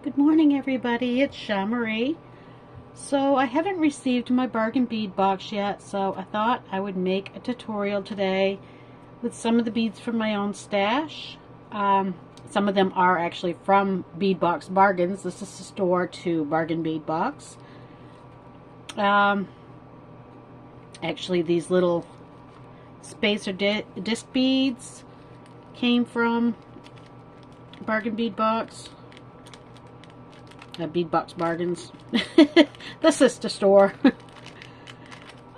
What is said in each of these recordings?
Good morning, everybody. It's Sha Marie. So I haven't received my bargain bead box yet, so I thought I would make a tutorial today with some of the beads from my own stash. Some of them are actually from Bead Box Bargains. This is the store to Bargain Bead Box. Actually, these little spacer disc beads came from Bargain Bead Box. Bead Box Bargains. The sister store.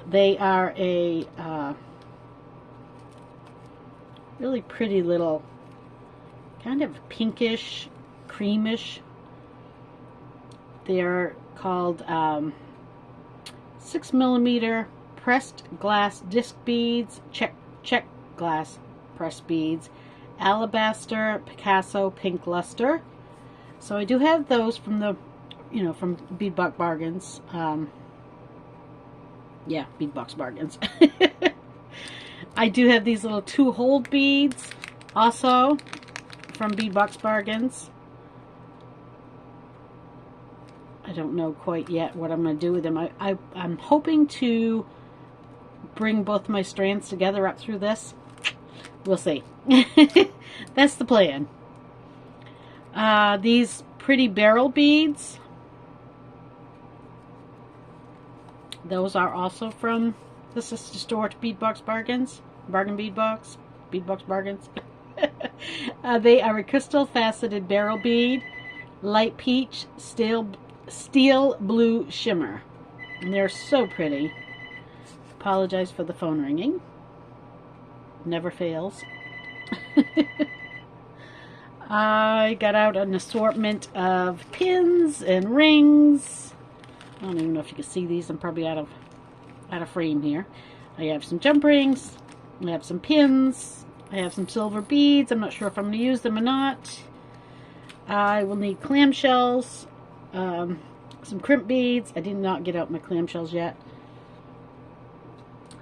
They are a really pretty little, kind of pinkish, creamish. They're called 6mm pressed glass disc beads, check glass pressed beads, alabaster, Picasso, pink luster. So I do have those from the, from Bead Box Bargains. Yeah, Bead Box Bargains. I do have these little 2-hole beads, also from Bead Box Bargains. I don't know quite yet what I'm going to do with them. I'm hoping to bring both my strands together up through this. We'll see. That's the plan. These pretty barrel beads, those are also from the sister store to Bead Box Bargains, Bargain Bead Box, Bead Box Bargains. They are a crystal faceted barrel bead, light peach, steel blue shimmer, and they're so pretty. Apologize for the phone ringing. Never fails. I got out an assortment of pins and rings. I don't even know if you can see these. I'm probably out of frame here. I have some jump rings. I have some pins. I have some silver beads. I'm not sure if I'm going to use them or not. I will need clamshells, some crimp beads. I did not get out my clamshells yet.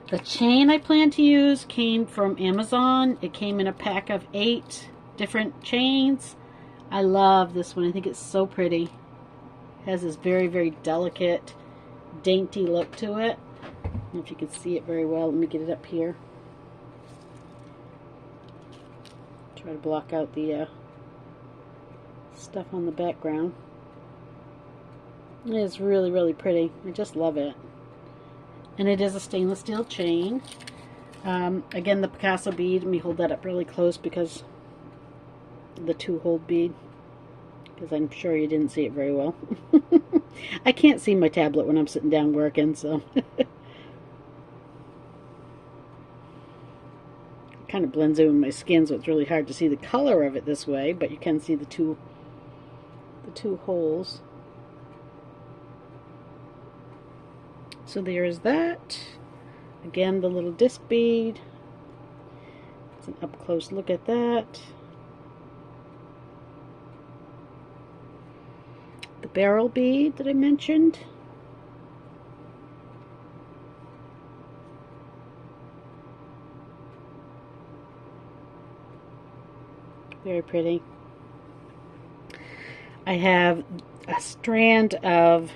The chain I plan to use came from Amazon. It came in a pack of 8 different chains. I love this one. I think it's so pretty. It has this very, very delicate, dainty look to it. I don't know if you can see it very well. Let me get it up here. Try to block out the stuff on the background. It is really, really pretty. I just love it. And it is a stainless steel chain. Again, the Picasso bead. Let me hold that up really close because the 2-hole bead, because I'm sure you didn't see it very well. I can't see my tablet when I'm sitting down working, so it kind of blends in with my skin, so it's really hard to see the color of it this way, but you can see the two holes. So there is that. Again, the little disc bead. It's an up close look at that. The barrel bead that I mentioned. Very pretty. I have a strand of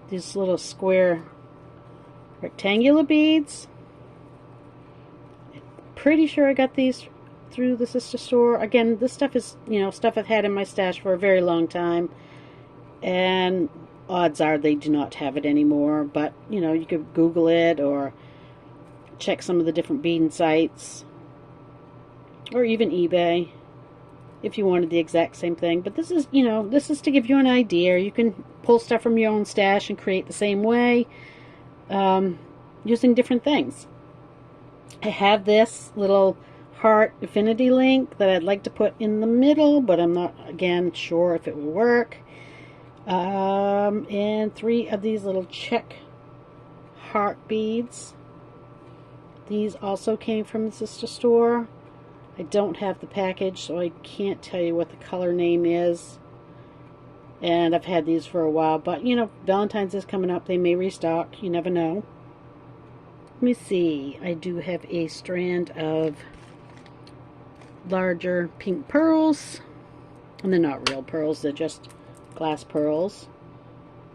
these little square rectangular beads. Pretty sure I got these through the sister store. Again, this stuff is, stuff I've had in my stash for a very long time. And odds are they do not have it anymore. But, you could Google it or check some of the different beading sites. Or even eBay if you wanted the exact same thing. But this is, this is to give you an idea. You can pull stuff from your own stash and create the same way. Using different things. I have this little heart affinity link that I'd like to put in the middle, but I'm not, again, sure if it will work. And 3 of these little check heart beads. These also came from the sister store. I don't have the package, so I can't tell you what the color name is. And I've had these for a while, but Valentine's is coming up. They may restock. You never know. Let me see. I do have a strand of larger pink pearls. And they're not real pearls. They're just glass pearls.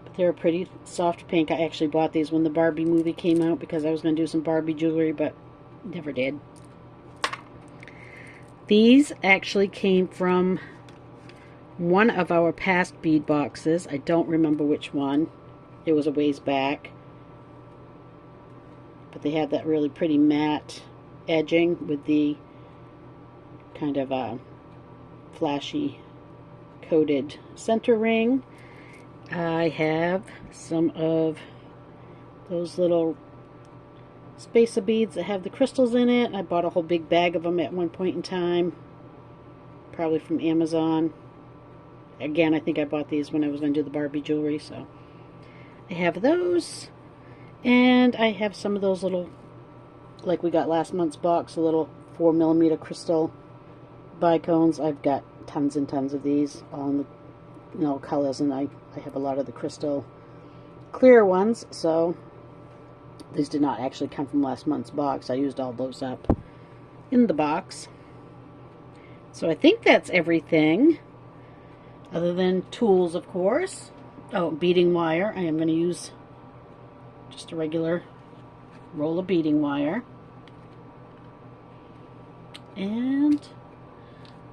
But they're a pretty soft pink. I actually bought these when the Barbie movie came out because I was going to do some Barbie jewelry, but never did. These actually came from one of our past bead boxes. I don't remember which one. It was a ways back. But they have that really pretty matte edging with the kind of flashy coated center ring. I have some of those little spacer beads that have the crystals in it. I bought a whole big bag of them at one point in time, probably from Amazon. Again, I think I bought these when I was going to do the Barbie jewelry, so I have those. And I have some of those little, like we got last month's box, a little 4mm crystal bicones. I've got tons and tons of these, all in the, you know, colors, and I have a lot of the crystal clear ones, so these did not actually come from last month's box. I used all those up in the box. So I think that's everything, other than tools, of course. Oh, beading wire. I am going to use just a regular roll of beading wire. And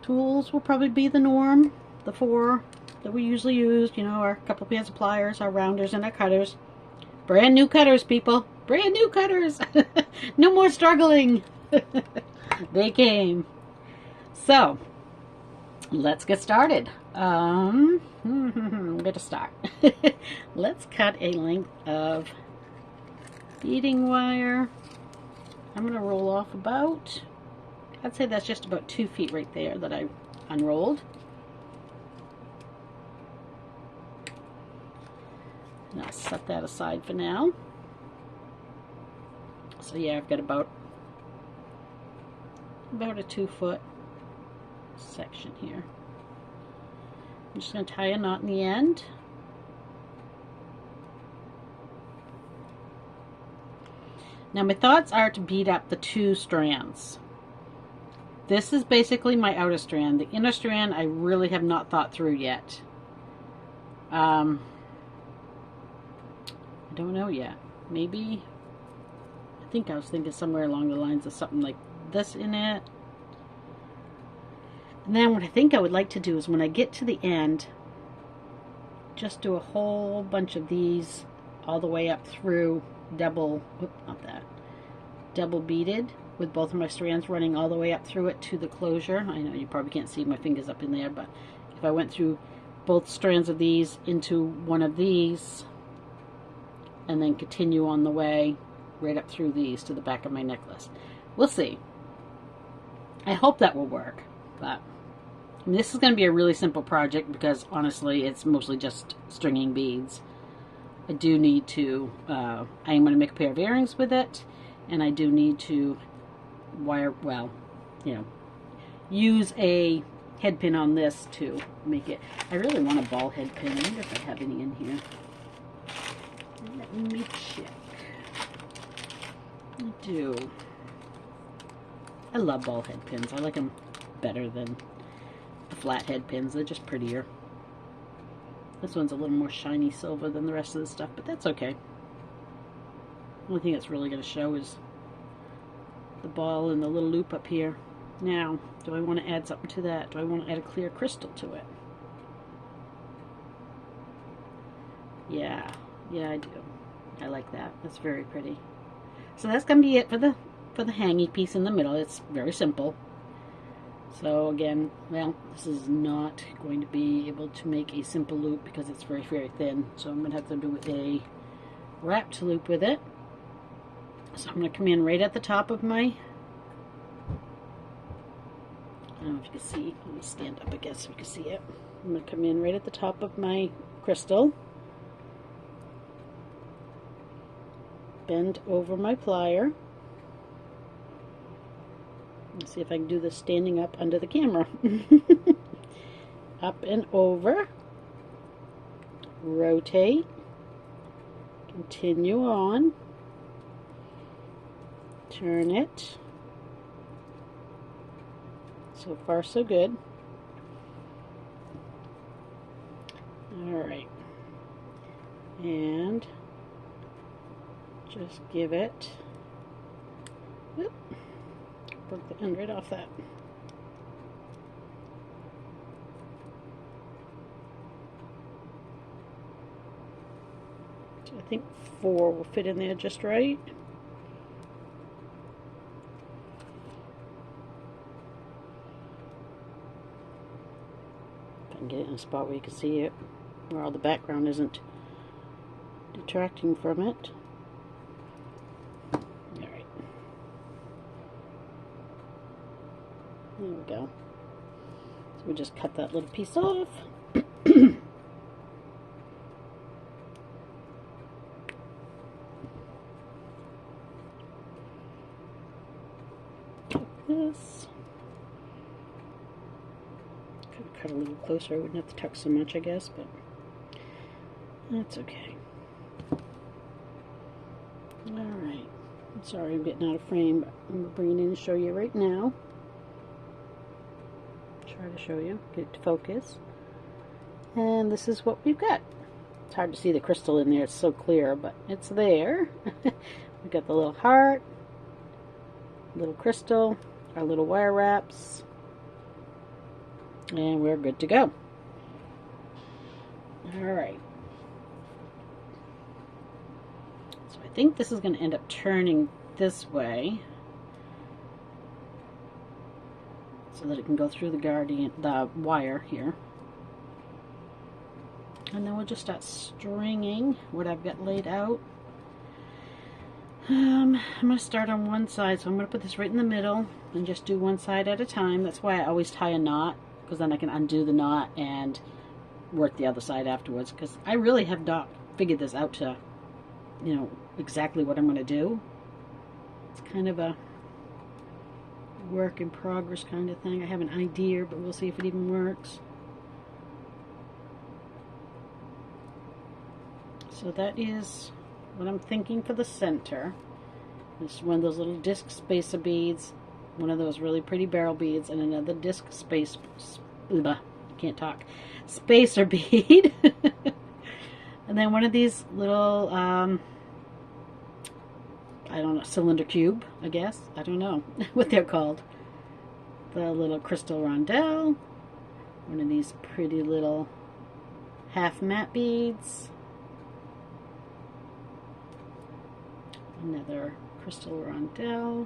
tools will probably be the norm, the 4 that we usually use, you know, our couple of pairs of pliers, our rounders, and our cutters. Brand new cutters, people. Brand new cutters. No more struggling. They came. So, let's get started. Where to start? Let's cut a length of beading wire. I'm going to roll off about, I'd say that's just about 2 feet right there that I unrolled. And I'll set that aside for now. So yeah, I've got about a 2-foot section here. I'm just going to tie a knot in the end. Now my thoughts are to bead up the 2 strands. This is basically my outer strand. The inner strand I really have not thought through yet. I don't know yet. Maybe, I think I was thinking somewhere along the lines of something like this in it. And then what I think I would like to do is when I get to the end, just do a whole bunch of these all the way up through double beaded with both of my strands running all the way up through it to the closure. I know you probably can't see my fingers up in there, but if I went through both strands of these into one of these and then continue on the way right up through these to the back of my necklace. We'll see. I hope that will work, but I mean, this is going to be a really simple project because honestly it's mostly just stringing beads. I do need to, I am going to make a pair of earrings with it, and I do need to wire, well, you know, use a head pin on this to make it. I really want a ball head pin. I wonder if I have any in here. Let me check. I do. I love ball head pins. I like them better than the flat head pins. They're just prettier. This one's a little more shiny silver than the rest of the stuff, but that's okay. The only thing that's really going to show is the ball and the little loop up here. Now, do I want to add something to that? Do I want to add a clear crystal to it? Yeah, I do. I like that. That's very pretty. So that's going to be it for the hangy piece in the middle. It's very simple. So again, well, this is not going to be able to make a simple loop because it's very, very thin. So I'm going to have to do a wrapped loop with it. So I'm going to come in right at the top of my, I don't know if you can see, let me stand up I guess so you can see it. I'm going to come in right at the top of my crystal, bend over my plier. Let's see if I can do this standing up under the camera. Up and over, rotate, continue on, turn it. So far so good. Alright. And just give it, whoop, broke the end right off that. So I think 4 will fit in there just right. If I can get it in a spot where you can see it, where all the background isn't detracting from it. Alright. There we go. So we just cut that little piece off. This. Could have cut a little closer. I wouldn't have to tuck so much, I guess, but that's okay. Alright. I'm sorry I'm getting out of frame, but I'm going to bring it in and show you right now. Try to show you. Get it to focus. And this is what we've got. It's hard to see the crystal in there. It's so clear, but it's there. We've got the little heart, little crystal, our little wire wraps, and we're good to go. Alright. So I think this is going to end up turning this way so that it can go through the wire here. And then we'll just start stringing what I've got laid out. I'm going to start on one side, so I'm going to put this right in the middle and just do one side at a time. That's why I always tie a knot, because then I can undo the knot and work the other side afterwards, because I really have not figured this out to, you know, exactly what I'm going to do. It's kind of a work in progress kind of thing. I have an idea, but we'll see if it even works. So that is what I'm thinking for the center. This is one of those little disc spacer beads, one of those really pretty barrel beads, and another disc spacer bead. And then one of these little, I don't know, cylinder cube, I guess. I don't know what they're called. The little crystal rondelle. One of these pretty little half matte beads. Another crystal rondelle.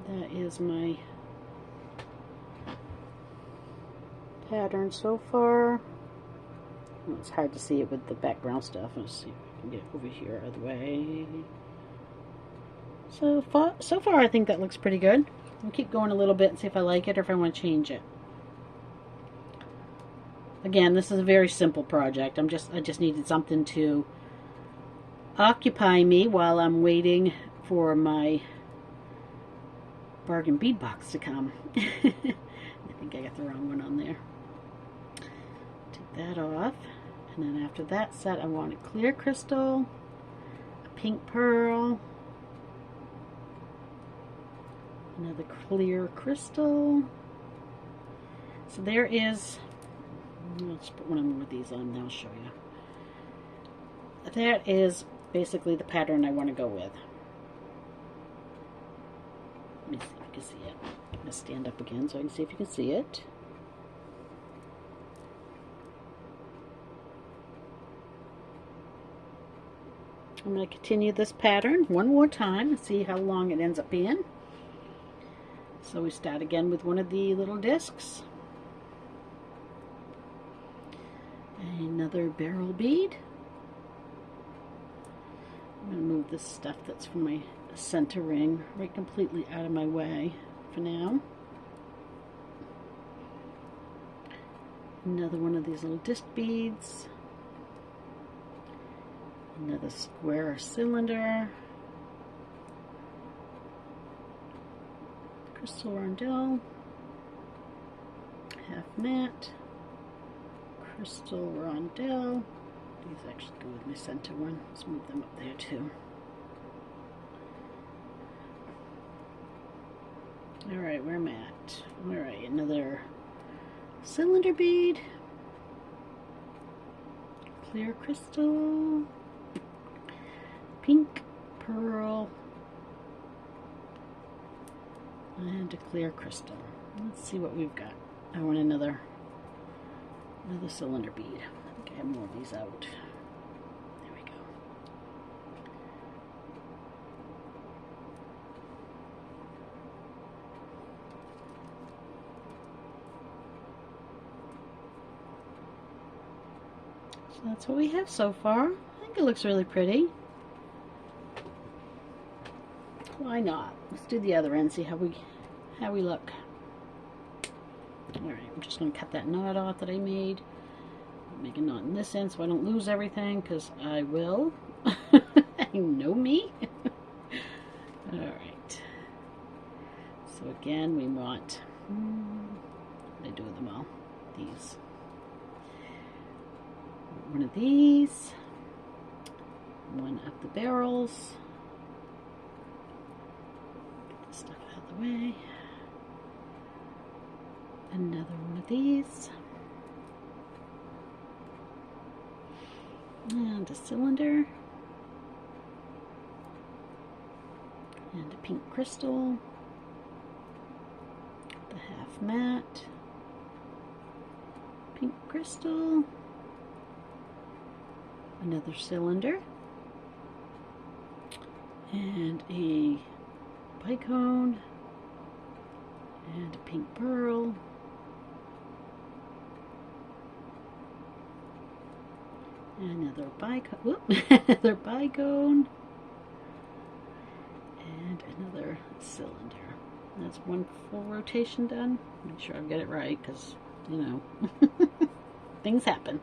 That is my pattern so far. Well, it's hard to see it with the background stuff. Let's see if I can get it over here out of the way. So far I think that looks pretty good. I'll keep going a little bit and see if I like it or if I want to change it. Again, this is a very simple project. I just needed something to occupy me while I'm waiting for my bargain bead box to come. I think I got the wrong one on there. Take that off, and then after that set I want a clear crystal, a pink pearl, another clear crystal. So there is, let's put one more of these on and I'll show you. That is basically the pattern I want to go with. Let me see if you can see it. I'm going to stand up again so I can see if you can see it. I'm going to continue this pattern one more time and see how long it ends up being. So we start again with one of the little discs. Another barrel bead. I'm going to move this stuff that's from my center ring right completely out of my way for now. Another one of these little disc beads. Another square or cylinder. Crystal rondelle. Half matte. Crystal rondelle. These actually go with my center one. Let's move them up there too. Alright, where am I at? Alright, another cylinder bead. clear crystal, pink, pearl, and a clear crystal. Let's see what we've got. I want another cylinder bead. I think I have more of these out. There we go. So that's what we have so far. I think it looks really pretty. Why not? Let's do the other end, see how we look. Alright, I'm just going to cut that knot off that I made. Make a knot in this end so I don't lose everything, because I will. You know me. Alright. So again, we want, what do I do with them all? These. One of these. One of the barrels. Get this stuff out of the way. Another one of these. And a cylinder. And a pink crystal. The half matte. Pink crystal. Another cylinder. And a bicone. And a pink pearl. Another bicone, another bicone, and another cylinder. That's one full rotation done. Make sure I get it right, because, you know, things happen.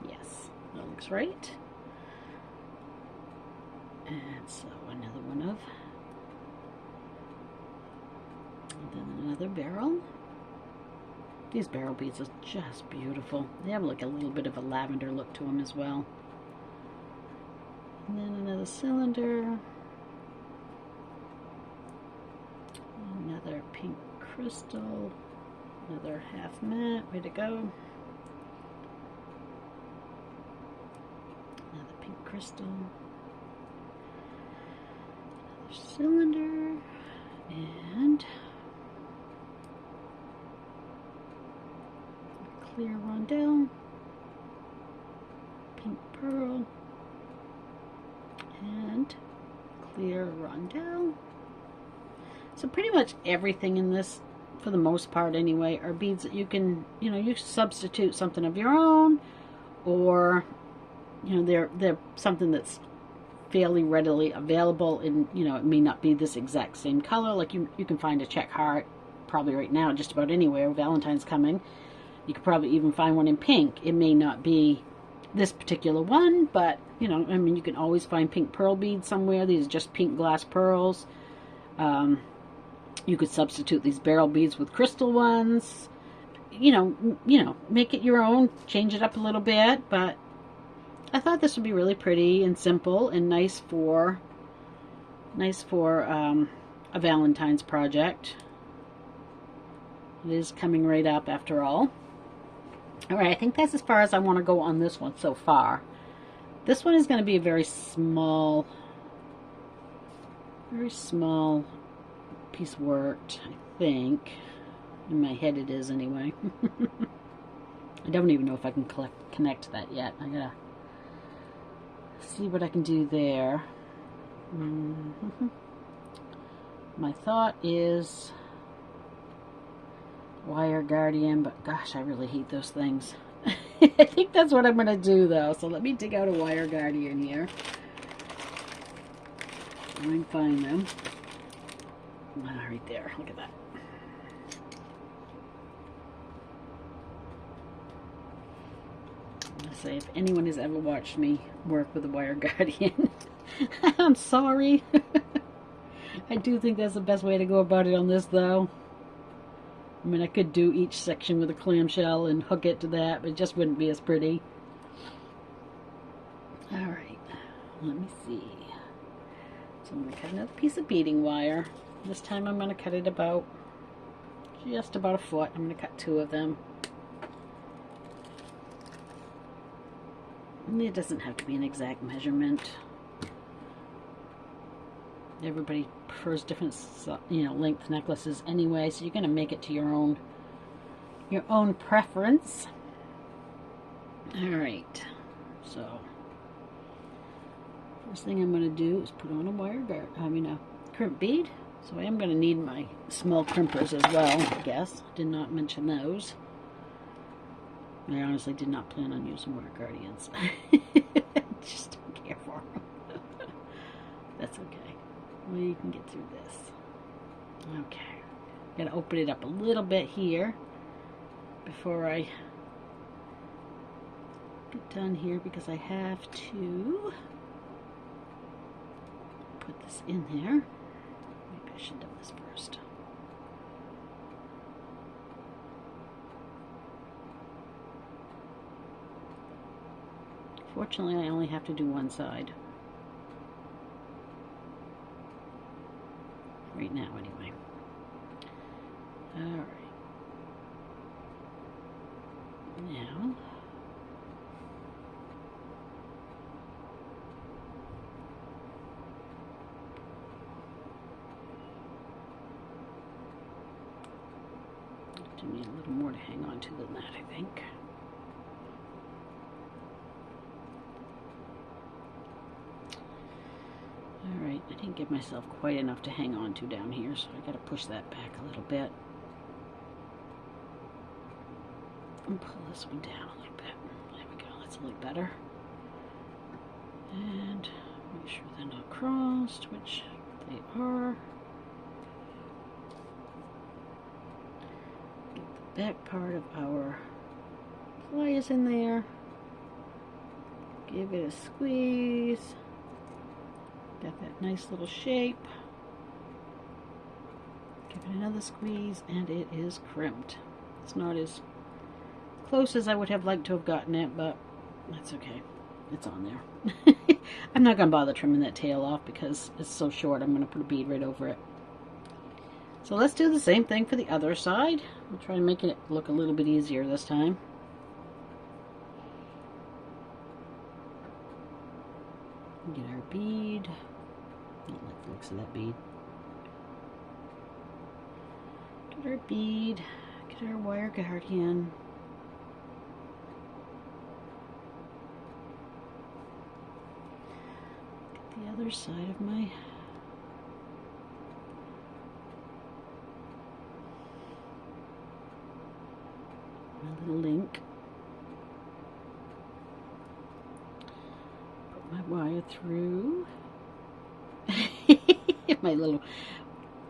Yes, that looks right. And so another one of, and then another barrel. These barrel beads are just beautiful. They have like a little bit of a lavender look to them as well. And then another cylinder. Another pink crystal. Another half matte. Way to go. Another pink crystal. Another cylinder. And clear rondelle, pink pearl, and clear rondelle. So pretty much everything in this, for the most part anyway, are beads that you can, you know, you substitute something of your own, or, you know, they're something that's fairly readily available, and, you know, it may not be this exact same color. Like you can find a check heart probably right now just about anywhere. Valentine's coming. You could probably even find one in pink. It may not be this particular one, but, you know, I mean, you can always find pink pearl beads somewhere. These are just pink glass pearls. You could substitute these barrel beads with crystal ones. You know, make it your own, change it up a little bit, but I thought this would be really pretty and simple and nice for a Valentine's project. It is coming right up after all. Alright, I think that's as far as I want to go on this one so far. This one is going to be a very small piece worked, I think. In my head it is anyway. I don't even know if I can connect that yet. I gotta see what I can do there. My thought is wire guardian, but gosh, I really hate those things. I think that's what I'm going to do though, so let me dig out a wire guardian here. I can find them. Right there, look at that. Let's say if anyone has ever watched me work with a wire guardian, I'm sorry. I do think that's the best way to go about it on this though. I mean, I could do each section with a clamshell and hook it to that, but it just wouldn't be as pretty. Alright, let me see. So I'm going to cut another piece of beading wire. This time I'm going to cut it about, just about a foot. I'm going to cut 2 of them. It doesn't have to be an exact measurement. Everybody prefers different, length necklaces anyway, so you're going to make it to your own preference. All right, so first thing I'm going to do is put on a crimp bead. So I am going to need my small crimpers as well, I guess. Did not mention those. I honestly did not plan on using wire guardians. Just don't care for them. That's okay. We can get through this. Okay. I'm going to open it up a little bit here before I get done here, because I have to put this in there. Maybe I should have done this first. Fortunately, I only have to do one side. Right now, anyway. Alright. Now, I need a little more to hang on to than that, I think. Alright, I didn't give myself quite enough to hang on to down here, so I gotta push that back a little bit. And pull this one down a little bit. There we go, that's a little better. And make sure they're not crossed, which they are. Get the back part of our pliers in there. Give it a squeeze. Got that nice little shape. Give it another squeeze, and it is crimped. It's not as close as I would have liked to have gotten it, but that's okay. It's on there. I'm not going to bother trimming that tail off because it's so short. I'm going to put a bead right over it. So let's do the same thing for the other side. We'll try to make it look a little bit easier this time. Get our bead. I don't like the looks of that bead. Get our bead. Get our wire guardian. Get the other side of my little link. Put my wire through. My little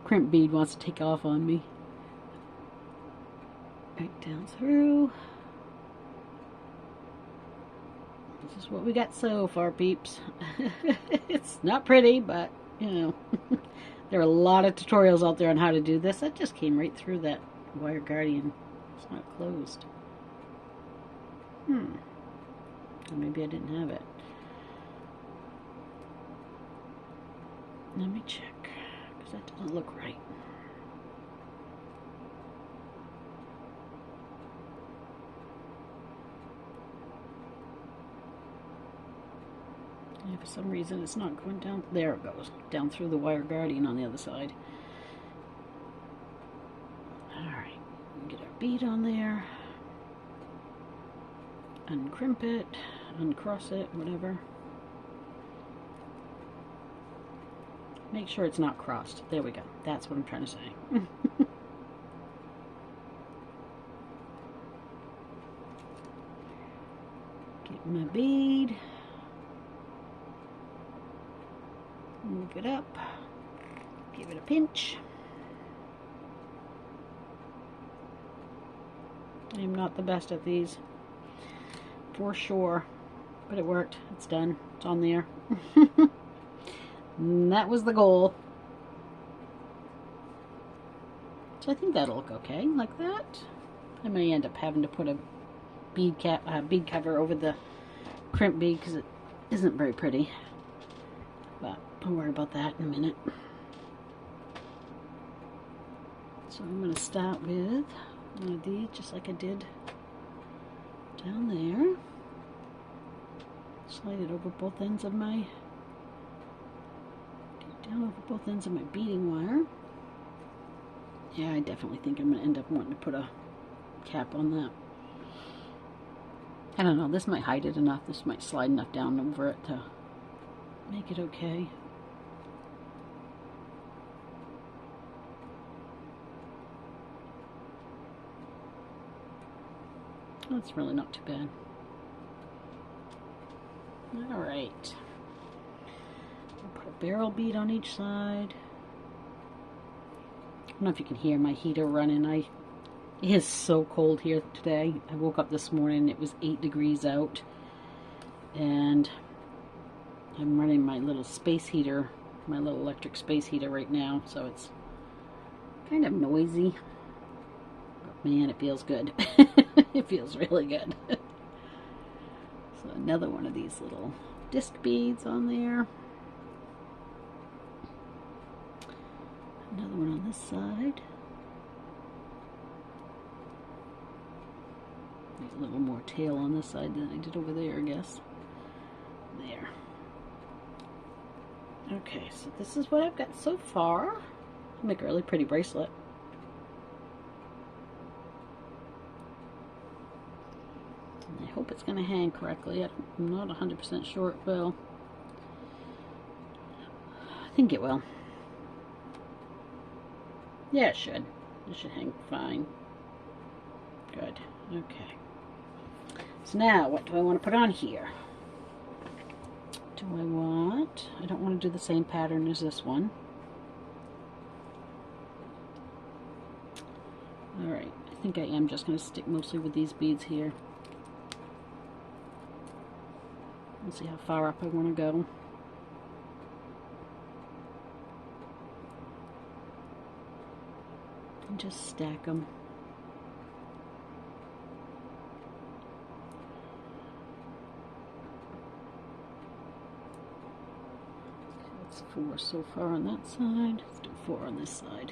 crimp bead wants to take off on me. Right down through. This is what we got so far, peeps. It's not pretty, but, there are a lot of tutorials out there on how to do this. That just came right through that wire guardian. It's not closed. Or maybe I didn't have it. Let me check, because that doesn't look right. Yeah, for some reason it's not going down. There it goes. Down through the wire guardian on the other side. Alright, get our bead on there. Uncrimp it, uncross it, whatever. Make sure it's not crossed. There we go. That's what I'm trying to say. Get my bead. Move it up. Give it a pinch. I'm not the best at these, for sure, but it worked. It's done. It's on there. And that was the goal. So I think that'll look okay, like that. I may end up having to put a bead cover over the crimp bead because it isn't very pretty. But don't worry about that in a minute. So I'm going to start with one of these, just like I did down there. slide it over both ends of my, down over both ends of my beading wire. Yeah, I definitely think I'm going to end up wanting to put a cap on that. I don't know, this might hide it enough, this might slide enough down over it to make it okay. That's really not too bad. Alright. I'll put a barrel bead on each side. I don't know if you can hear my heater running. It is so cold here today. I woke up this morning, it was 8 degrees out. And I'm running my little space heater, my little electric space heater right now, so it's kind of noisy. But man, it feels good. It feels really good. So another one of these little disc beads on there. Another one on this side. A little more tail on this side than I did over there, I guess. There. Okay, so this is what I've got so far. I'll make a really pretty bracelet. And I hope it's going to hang correctly. I'm not 100% sure it will. I think it will. Yeah, it should. It should hang fine. Good. Okay. So now, what do I want to put on here? I don't want to do the same pattern as this one. Alright, I think I am just going to stick mostly with these beads here. And see how far up I want to go. And just stack them. That's 4 so far on that side. Let's do 4 on this side.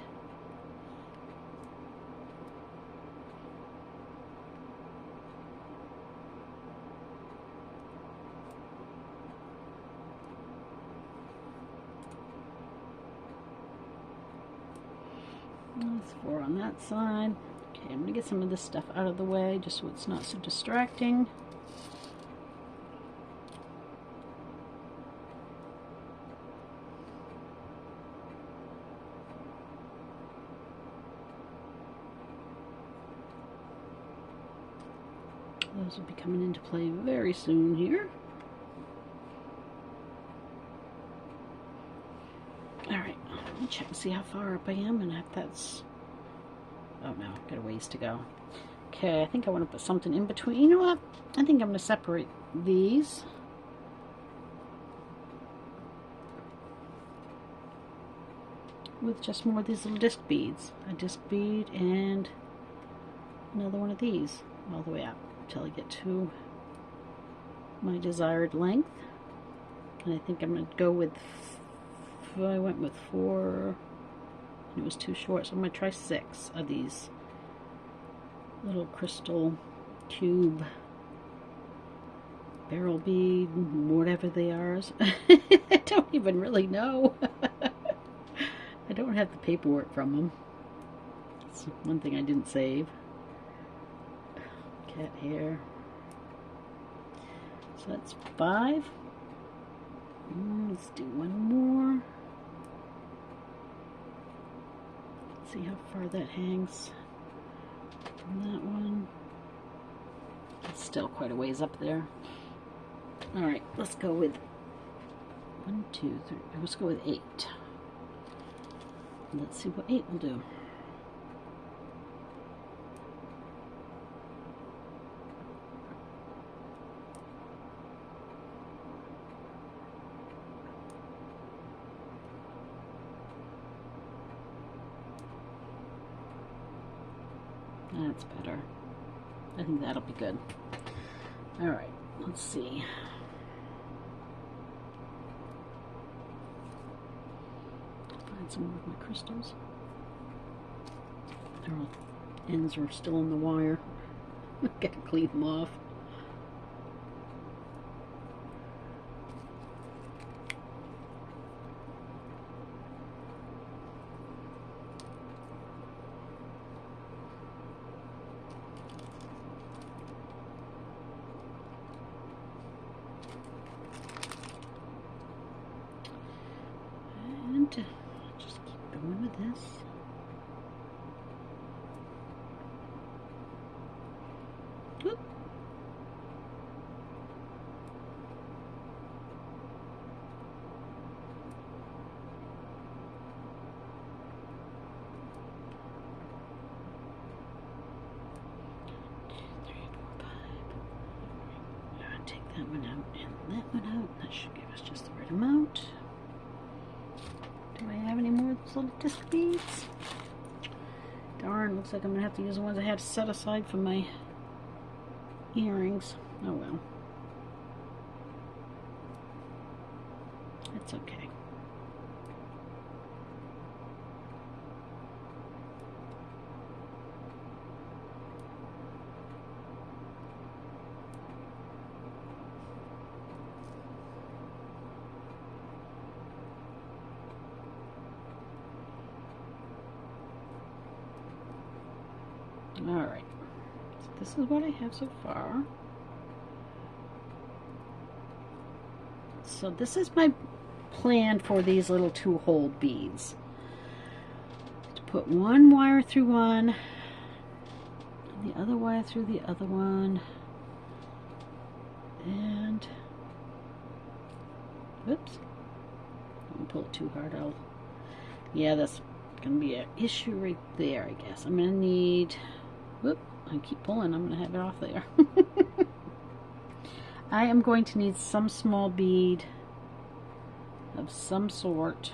That's 4 on that side. Okay, I'm going to get some of this stuff out of the way just so it's not so distracting. Those will be coming into play very soon here. Alright, let me check and see how far up I am and if that's... Oh no, I've got a ways to go. Okay, I think I want to put something in between. You know what? I think I'm going to separate these. With just more of these little disc beads. A disc bead and another one of these all the way up until I get to my desired length. And I think I'm going to go with, I went with 4, and it was too short, so I'm going to try 6 of these little crystal cube barrel bead, whatever they are. I don't even really know. I don't have the paperwork from them. That's one thing I didn't save. Cat hair. So that's 5. Let's do one more. See how far that hangs from that one. It's still quite a ways up there. Alright, let's go with 1, 2, 3. Let's go with 8. Let's see what 8 will do. That's better. I think that'll be good. Alright, let's see. Find some more of my crystals. Their ends are still in the wire. Gotta clean them off. And just keep going with this. Oop. Take that one out and that one out. That should give us just the right amount. Do I have any more of those little disc beads? Darn, looks like I'm going to have to use the ones I had set aside for my earrings. Oh well. It's okay. Alright, so this is what I have so far. So this is my plan for these little 2-hole beads. To put one wire through one, and the other wire through the other one, and, whoops, don't pull it too hard, yeah, that's going to be an issue right there, I guess. I'm going to need, whoop, I keep pulling, I'm going to have it off there. I am going to need some small bead of some sort.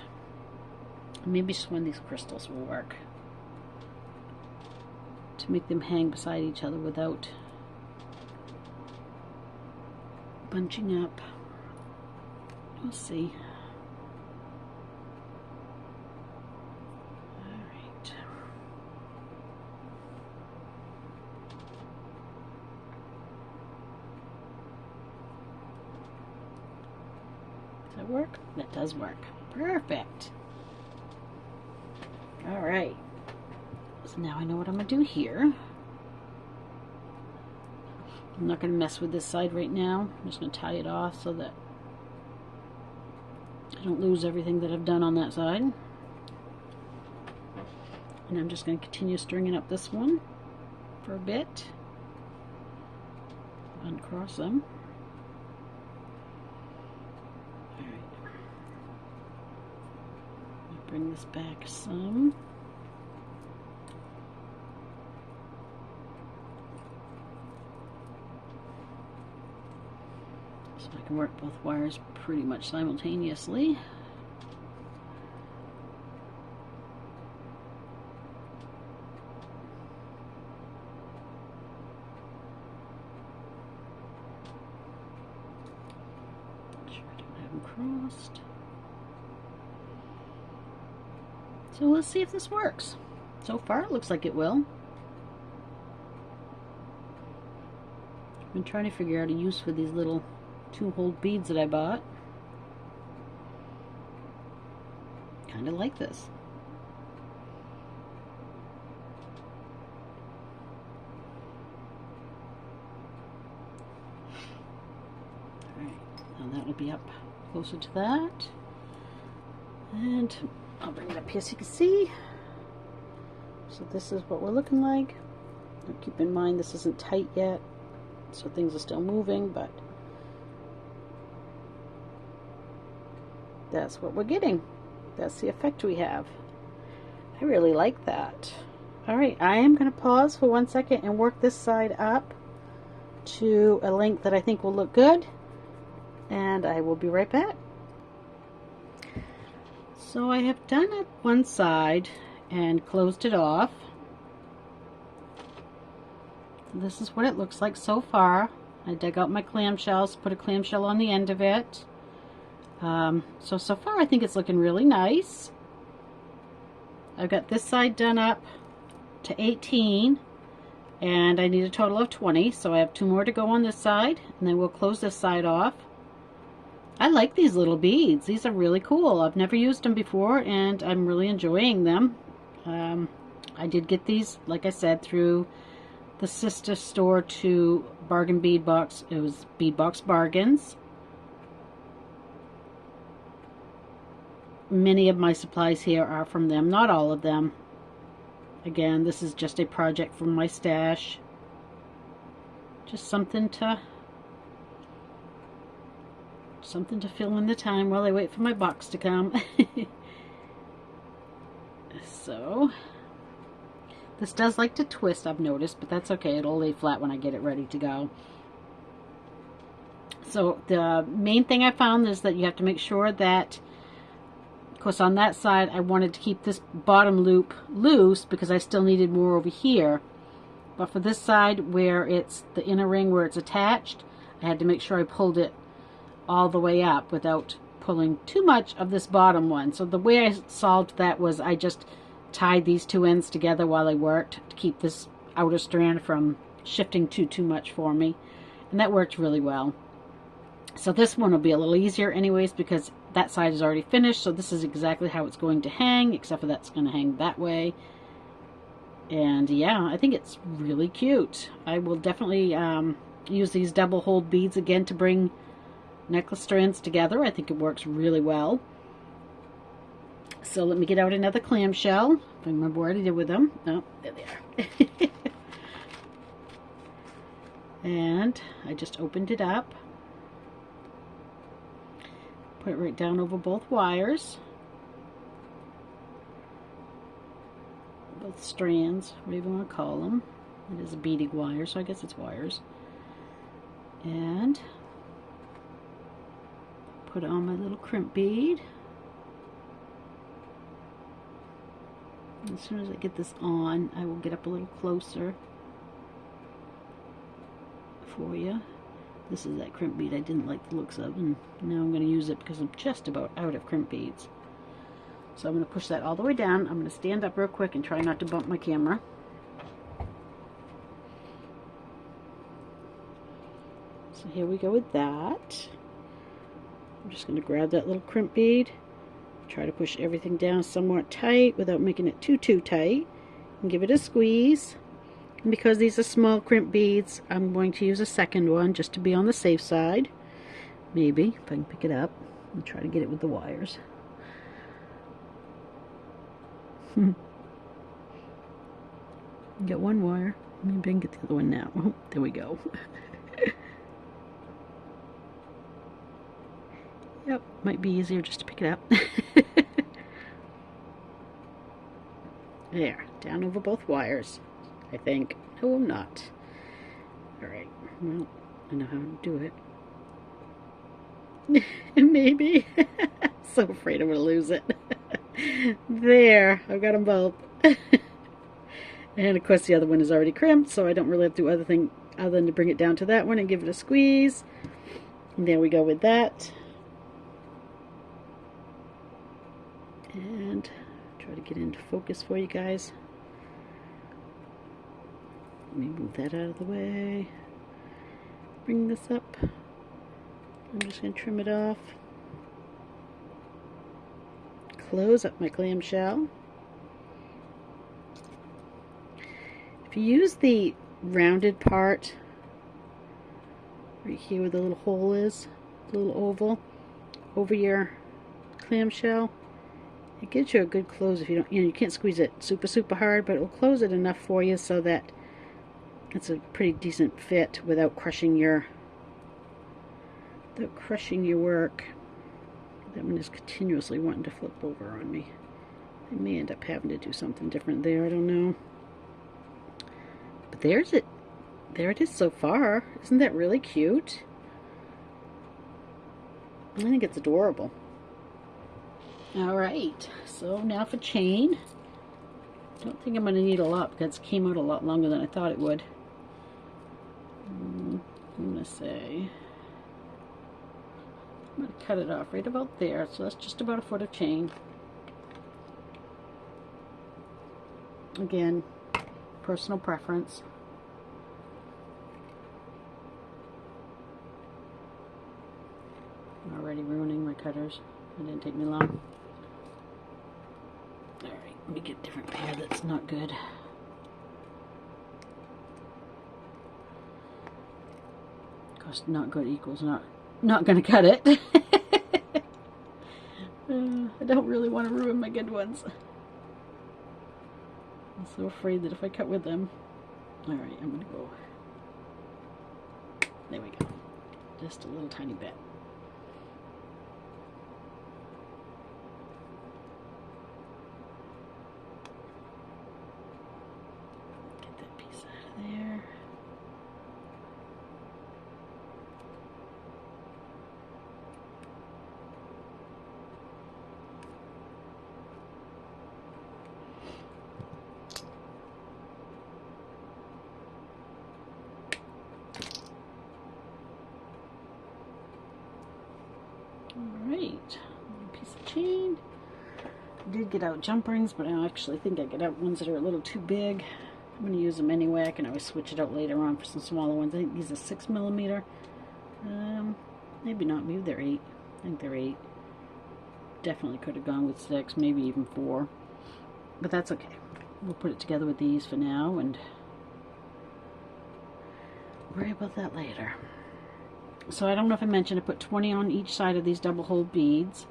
Maybe just one of these crystals will work to make them hang beside each other without bunching up. We'll see. Does that work? That does work. Perfect. Alright. So now I know what I'm going to do here. I'm not going to mess with this side right now. I'm just going to tie it off so that I don't lose everything that I've done on that side. And I'm just going to continue stringing up this one for a bit. Uncross them. Bring this back some. So I can work both wires pretty much simultaneously. Make sure I don't have them crossed. So let's see if this works. So far it looks like it will. I've been trying to figure out a use for these little 2-hole beads that I bought. Kind of like this. Alright, now that will be up closer to that. And I'll bring it up here so you can see. So this is what we're looking like. Now keep in mind this isn't tight yet, so things are still moving, but that's what we're getting. That's the effect we have. I really like that. Alright, I am going to pause for 1 second and work this side up to a length that I think will look good, and I will be right back. So I have done up one side and closed it off. This is what it looks like so far. I dug out my clamshells, put a clamshell on the end of it. So far I think it's looking really nice. I've got this side done up to 18 and I need a total of 20, so I have 2 more to go on this side, and then we'll close this side off. I like these little beads. These are really cool. I've never used them before and I'm really enjoying them. I did get these, like I said, through the sister store to Bargain Bead Box. It was Bead Box Bargains. many of my supplies here are from them, not all of them. Again, this is just a project from my stash. Just something to fill in the time while I wait for my box to come. So, this does like to twist, I've noticed, but that's okay. It'll lay flat when I get it ready to go. So, the main thing I found is that you have to make sure that, of course, on that side, I wanted to keep this bottom loop loose because I still needed more over here. But for this side, where it's the inner ring where it's attached, I had to make sure I pulled it all the way up without pulling too much of this bottom one. So the way I solved that was I just tied these two ends together while I worked to keep this outer strand from shifting too much for me. And that worked really well. So this one will be a little easier anyways because that side is already finished. So this is exactly how it's going to hang, except for that's going to hang that way. And yeah, I think it's really cute. I will definitely use these double hold beads again to bring necklace strands together. I think it works really well. So let me get out another clamshell. If I remember what I did with them. Oh, there they are. And I just opened it up. Put it right down over both wires. Both strands, whatever you want to call them. It is a beading wire, so I guess it's wires. And put on my little crimp bead. As soon as I get this on, I will get up a little closer for you. This is that crimp bead I didn't like the looks of, and now I'm going to use it because I'm just about out of crimp beads. So I'm going to push that all the way down. I'm going to stand up real quick and try not to bump my camera. So here we go with that. I'm just going to grab that little crimp bead, try to push everything down somewhat tight without making it too tight, and give it a squeeze. And because these are small crimp beads, I'm going to use a second one just to be on the safe side. Maybe, if I can pick it up and try to get it with the wires. Got one wire. Maybe I can get the other one now. Oh, there we go. Yep, might be easier just to pick it up. There, down over both wires, I think. No, I'm not. Alright, well, I know how to do it. Maybe. So afraid I'm going to lose it. There, I've got them both. And of course the other one is already crimped, so I don't really have to do anything other than to bring it down to that one and give it a squeeze. And there we go with that. And try to get into focus for you guys. Let me move that out of the way. Bring this up. I'm just going to trim it off. Close up my clamshell. If you use the rounded part right here where the little hole is, the little oval, over your clamshell, it gives you a good close. If you don't, you can't squeeze it super hard, but it will close it enough for you so that it's a pretty decent fit without crushing your work. That one is continuously wanting to flip over on me. I may end up having to do something different there, I don't know. But there's it. There it is so far. Isn't that really cute? I think it's adorable. Alright, so now for chain. I don't think I'm going to need a lot because it came out a lot longer than I thought it would. I'm going to say, I'm going to cut it off right about there, so that's just about a foot of chain. Again, personal preference. I'm already ruining my cutters. It didn't take me long. Alright, let me get a different pair that's not good. Of course, not good equals not gonna cut it. I don't really want to ruin my good ones. I'm so afraid that if I cut with them... Alright, I'm going to go... There we go. Just a little tiny bit. Get that piece out of there. Alright, piece of chain. I did get out jump rings, but I actually think I get out ones that are a little too big. I'm going to use them anyway. I can always switch it out later on for some smaller ones. I think these are 6mm. Maybe not. Maybe they're 8. I think they're 8. Definitely could have gone with 6, maybe even 4. But that's okay. We'll put it together with these for now and worry about that later. So I don't know if I mentioned, I put 20 on each side of these double hole beads.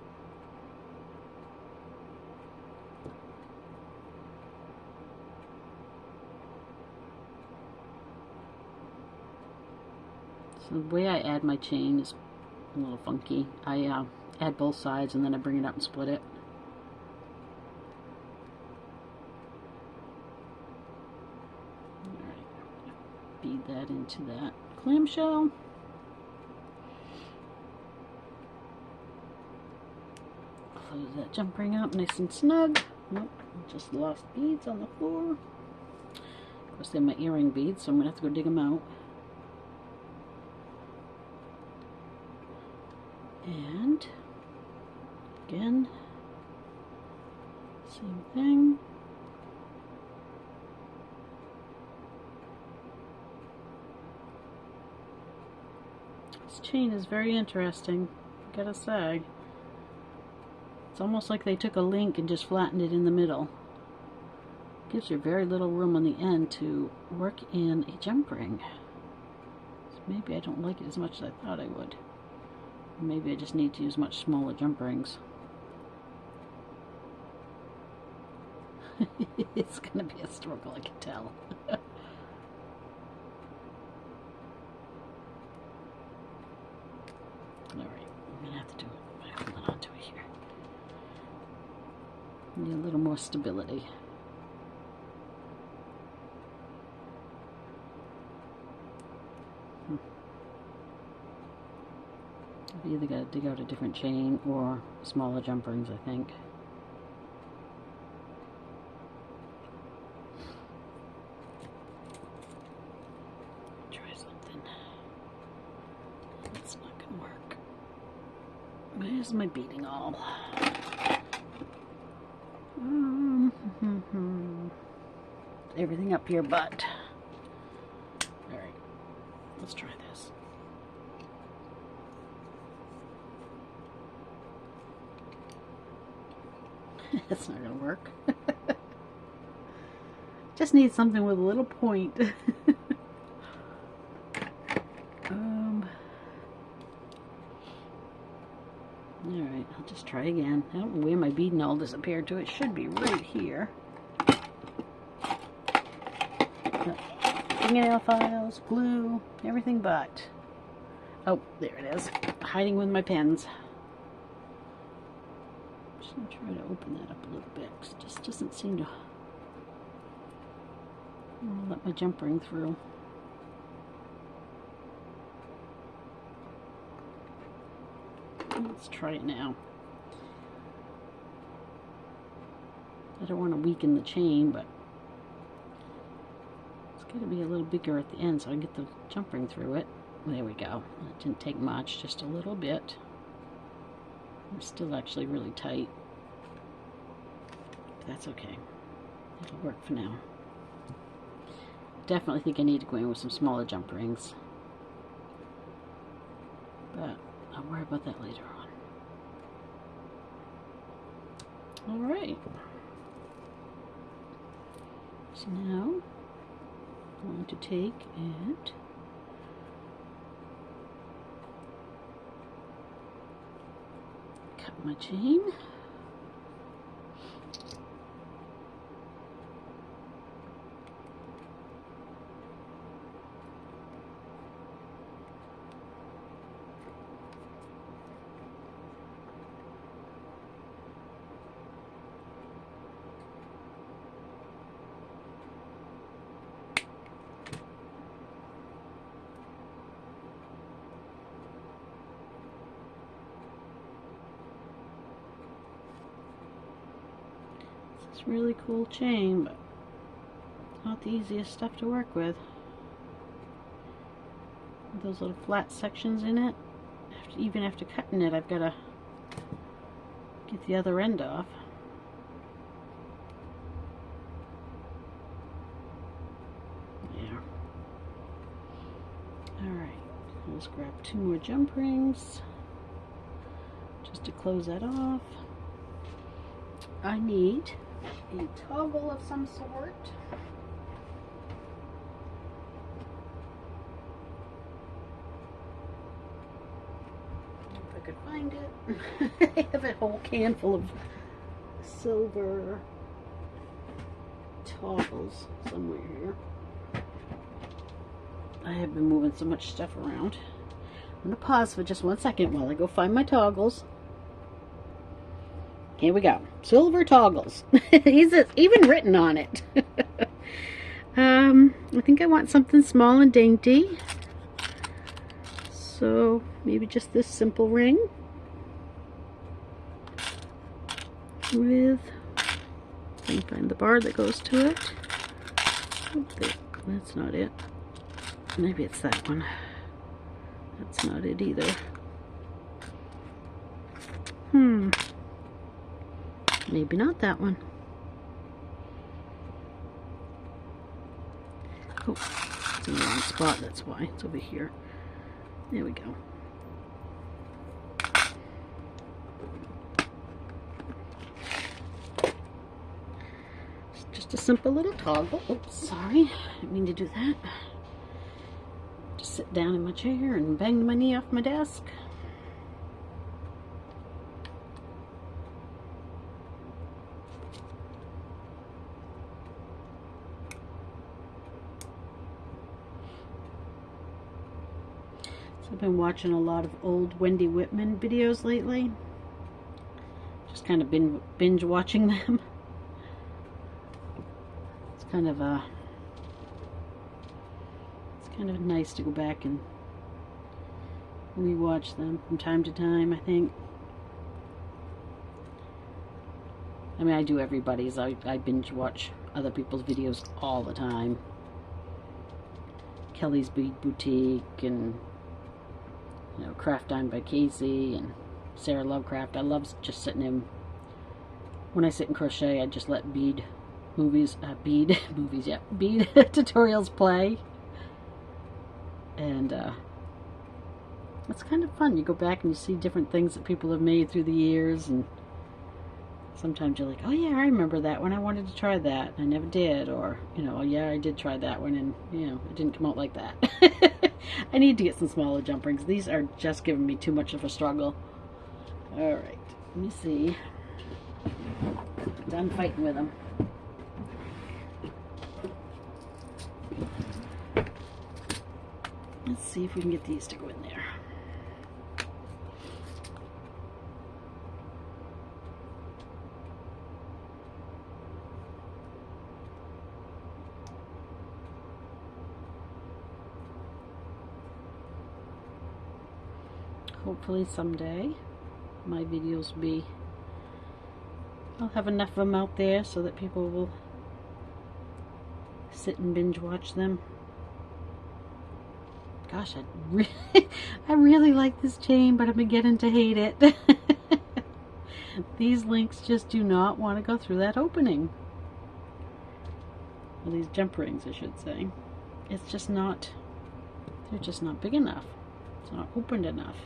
So the way I add my chain is a little funky. I add both sides and then I bring it up and split it. Alright, bead that into that clamshell. Close that jump ring up nice and snug. Nope, just lost beads on the floor. Of course, they're my earring beads, so I'm going to have to go dig them out. And again, same thing. This chain is very interesting, I gotta say. It's almost like they took a link and just flattened it in the middle. Gives you very little room on the end to work in a jump ring. So maybe I don't like it as much as I thought I would. Or maybe I just need to use much smaller jump rings. It's gonna be a struggle, I can tell. Alright, I'm gonna have to do it by holding on to it here. Need a little more stability. I've either got to dig out a different chain or smaller jump rings, I think. Try something. That's not going to work. Where's my beading awl? Everything up here but. Alright, let's try this. That's not gonna work. Just need something with a little point. Alright, I'll just try again. I don't know where my beading all disappeared to. It should be right here. Fingernail files, glue, everything but. Oh, there it is. Hiding with my pens. I'm just going to try to open that up a little bit because it just doesn't seem to let my jump ring through. Let's try it now. I don't want to weaken the chain, but it's got to be a little bigger at the end so I can get the jump ring through it. There we go. It didn't take much, just a little bit. It's still actually really tight. But that's okay. It'll work for now. Definitely think I need to go in with some smaller jump rings. But I'll worry about that later on. Alright. So now I'm going to take and cut my chain. It's really cool chain, but not the easiest stuff to work with. Those little flat sections in it. Even after cutting it, I've got to get the other end off. There. Alright, let's grab 2 more jump rings just to close that off. I need a toggle of some sort. If I could find it. I have a whole can full of silver toggles somewhere here. I have been moving so much stuff around. I'm going to pause for just 1 second while I go find my toggles. Here we go. Silver toggles. He's even written on it. I think I want something small and dainty. So maybe just this simple ring with, I can find the bar that goes to it. Oh, that's not it. Maybe it's that one. That's not it either. Maybe not that one. Oh, it's in the wrong spot, that's why. It's over here. There we go. It's just a simple little toggle. Oops, sorry. I didn't mean to do that. Just sit down in my chair and bang my knee off my desk. I've been watching a lot of old Wendy Whitman videos lately. Just kind of binge watching them. It's kind of nice to go back and rewatch them from time to time, I think. I mean, I do everybody's. I binge watch other people's videos all the time. Kelly's Bead Boutique and Craft Dime by Casey and Sarah Lovecraft. I love just sitting in, when I sit and crochet, I just let bead tutorials play. And it's kind of fun. You go back and you see different things that people have made through the years, and sometimes you're like, oh yeah, I remember that one. I wanted to try that. I never did. Or, oh yeah, I did try that one, and, it didn't come out like that. I need to get some smaller jump rings. These are just giving me too much of a struggle. Alright, let me see. Done fighting with them. Let's see if we can get these to go in there. Hopefully someday my videos will be, I'll have enough of them out there so that people will sit and binge watch them. Gosh, I really like this chain, but I'm beginning to hate it. These links just do not want to go through that opening. Well, these jump rings, I should say. It's just not, they're just not big enough. It's not opened enough.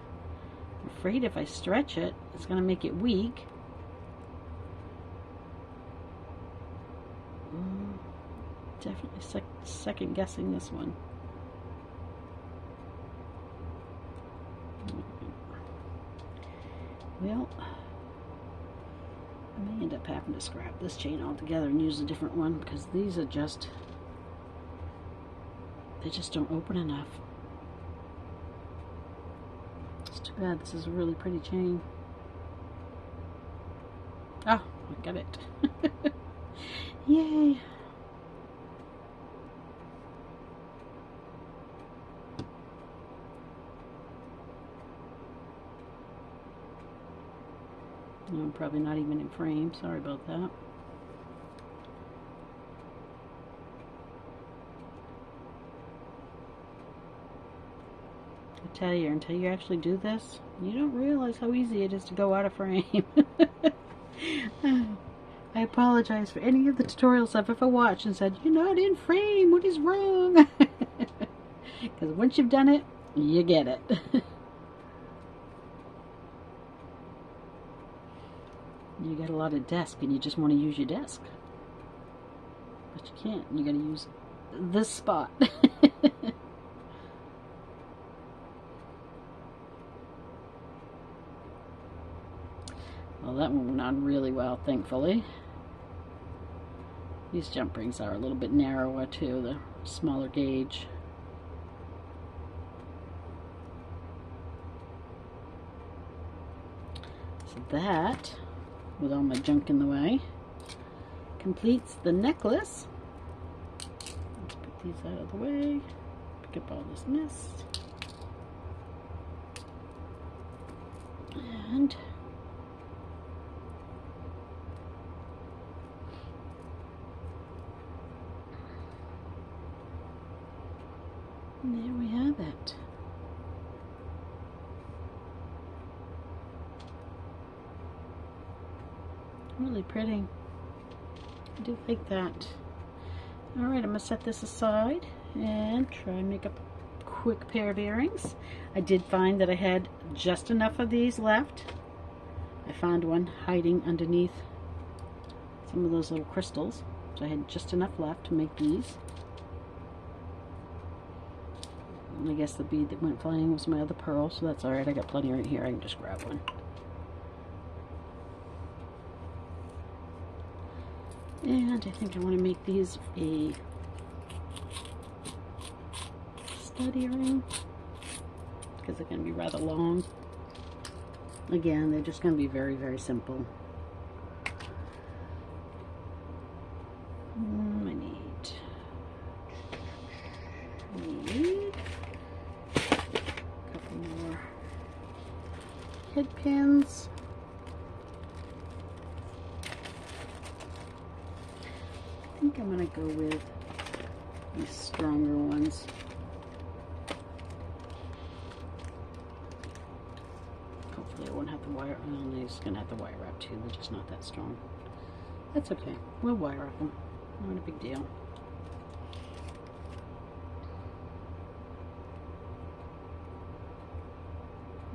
I'm afraid if I stretch it, it's going to make it weak. Definitely second guessing this one. Well, I may end up having to scrap this chain altogether and use a different one, because these are just, they just don't open enough. It's too bad. This is a really pretty chain. Oh, I got it. Yay. I'm probably not even in frame. Sorry about that. I tell you, until you actually do this, you don't realize how easy it is to go out of frame. I apologize for any of the tutorials I've ever watched and said, "You're not in frame, what is wrong?" Because once you've done it, you get it. You got a lot of desk and you just want to use your desk. But you can't. You got to use this spot. Well, that one went on really well, thankfully. These jump rings are a little bit narrower too, the smaller gauge. So that, with all my junk in the way, completes the necklace. Let's put these out of the way, pick up all this mess. And there we have it. Really pretty. I do like that. Alright, I'm going to set this aside and try and make a quick pair of earrings. I did find that I had just enough of these left. I found one hiding underneath some of those little crystals. So I had just enough left to make these. And I guess the bead that went flying was my other pearl, so that's alright. I got plenty right here. I can just grab one. And I think I want to make these a stud earring because they're going to be rather long. Again, they're just going to be very, very simple. I need a couple more head pins. I think I'm going to go with these stronger ones. Hopefully I won't have to wire. I'm just going to have to wire wrap too. They're just not that strong. That's okay. We'll wire wrap them. Not a big deal.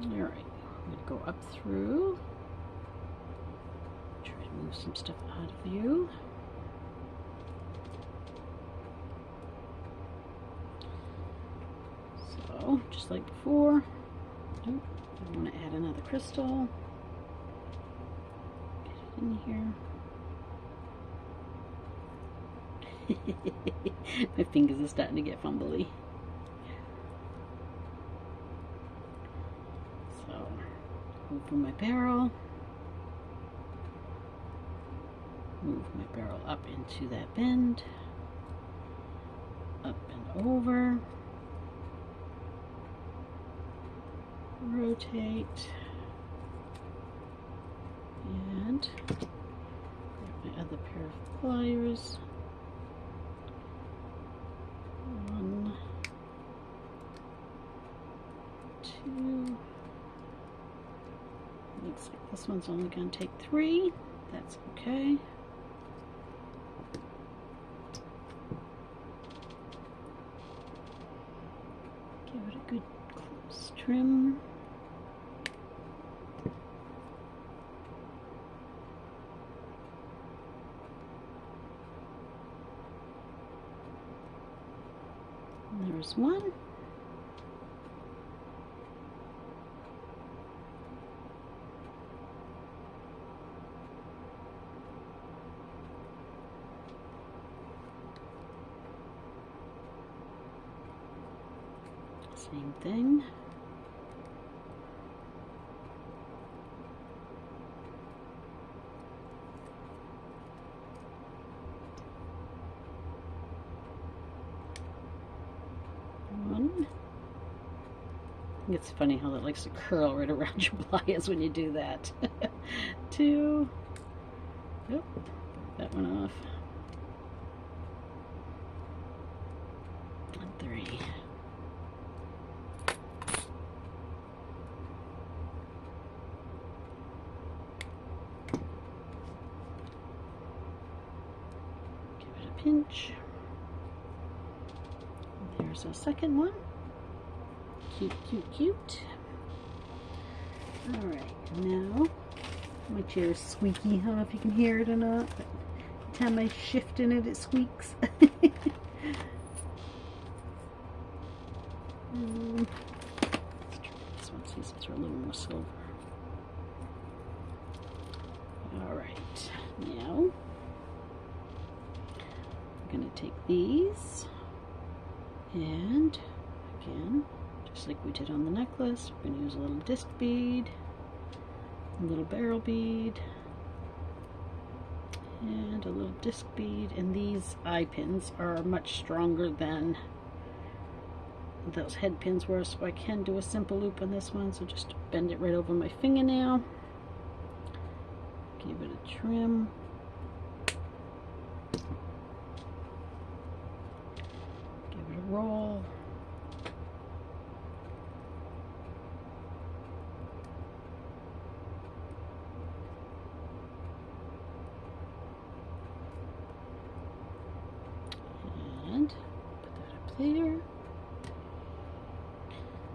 Alright. I'm going to go up through. Try to move some stuff out of view. So, just like before, I want to add another crystal. Get it in here. My fingers are starting to get fumbly. So, open my barrel. Move my barrel up into that bend. Up and over. Rotate, and grab my other pair of pliers. 1, 2. Looks like this one's only going to take 3. That's okay. Give it a good close trim. There's one. Same thing. One. It's funny how that likes to curl right around your pliers when you do that. 2. Oop, that one off. And 3. pinch. There's a second one. Cute, cute, cute. Alright, now my chair is squeaky. I don't know if you can hear it or not, but every time I shift in it, it squeaks. Let's try this one, see if it's a little more silver. Alright, now I'm going to take these and again, just like we did on the necklace, we're going to use a little disc bead, a little barrel bead, and a little disc bead, and these eye pins are much stronger than those head pins were, so I can do a simple loop on this one, so just bend it right over my fingernail, give it a trim, give it a roll, and put that up there.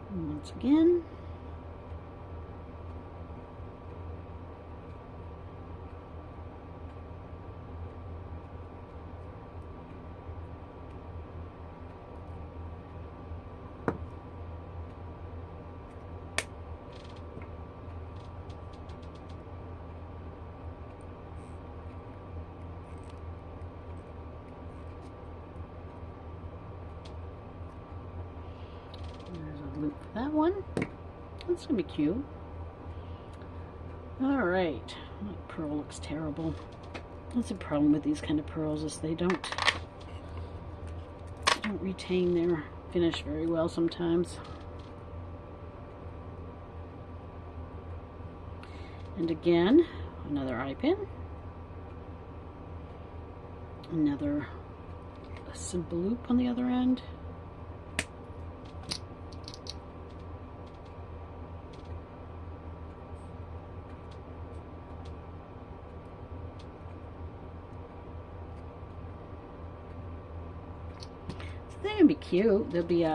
And once again, there's a loop for that one. That's gonna be cute. Alright, that pearl looks terrible. That's a problem with these kind of pearls, is they don't retain their finish very well sometimes. And again, another eye pin, another simple loop on the other end. They're gonna be cute. They'll be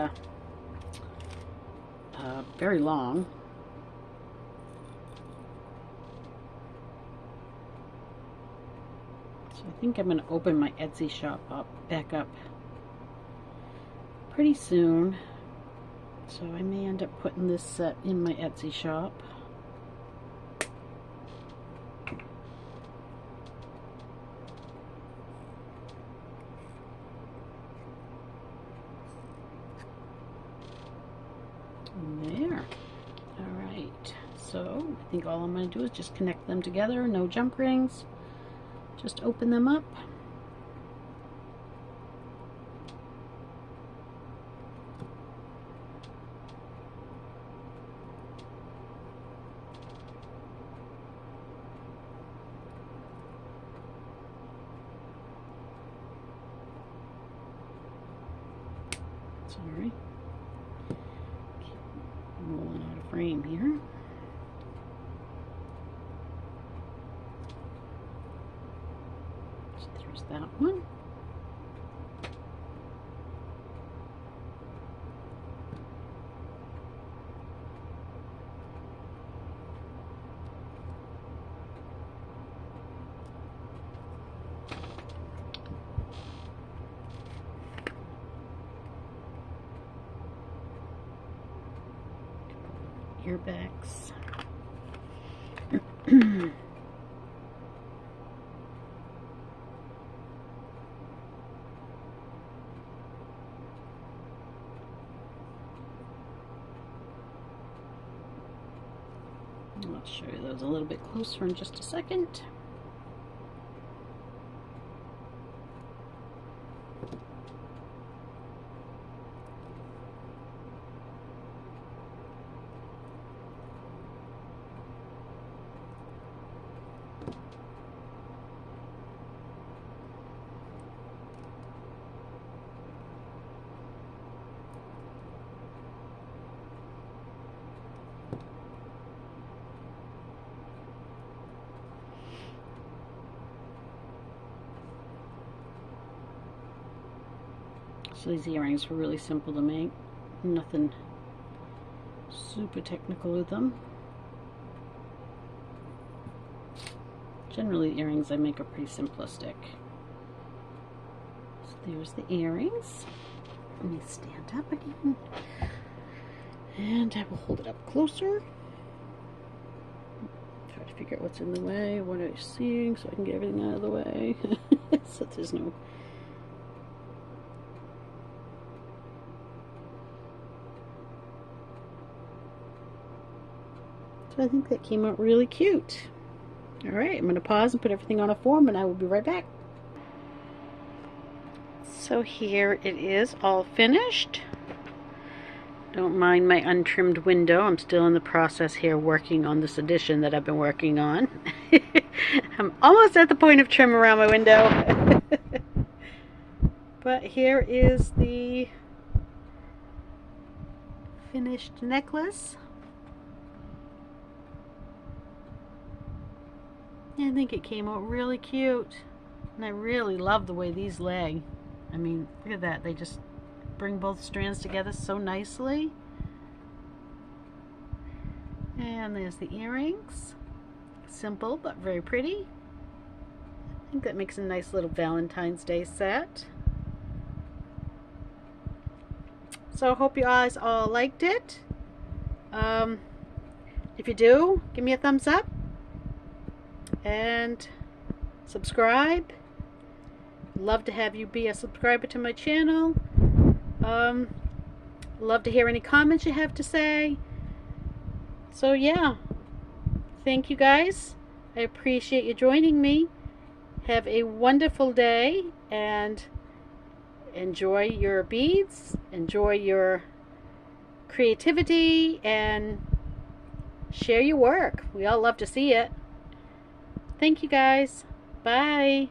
very long. So I think I'm gonna open my Etsy shop back up pretty soon. So I may end up putting this set in my Etsy shop. There. Alright, so I think all I'm going to do is just connect them together, no jump rings, just open them up. Sorry. Rolling out of frame here. So there's that one. Earbacks. I'll show you those a little bit closer in just a second. So these earrings were really simple to make. Nothing super technical with them. Generally the earrings I make are pretty simplistic. So there's the earrings. Let me stand up again. And I will hold it up closer. Try to figure out what's in the way. What are you seeing so I can get everything out of the way. So there's no... So I think that came out really cute. Alright, I'm going to pause and put everything on a form and I will be right back. So here it is, all finished. Don't mind my untrimmed window. I'm still in the process here working on this addition that I've been working on. I'm almost at the point of trim around my window. But here is the finished necklace. I think it came out really cute. And I really love the way these lay. I mean, look at that. They just bring both strands together so nicely. And there's the earrings. Simple but very pretty. I think that makes a nice little Valentine's Day set. So I hope you guys all liked it. If you do, give me a thumbs up and subscribe. Love to have you be a subscriber to my channel. Love to hear any comments you have to say. So yeah, thank you guys. I appreciate you joining me. Have a wonderful day and enjoy your beads, enjoy your creativity, and share your work. We all love to see it. Thank you guys. Bye.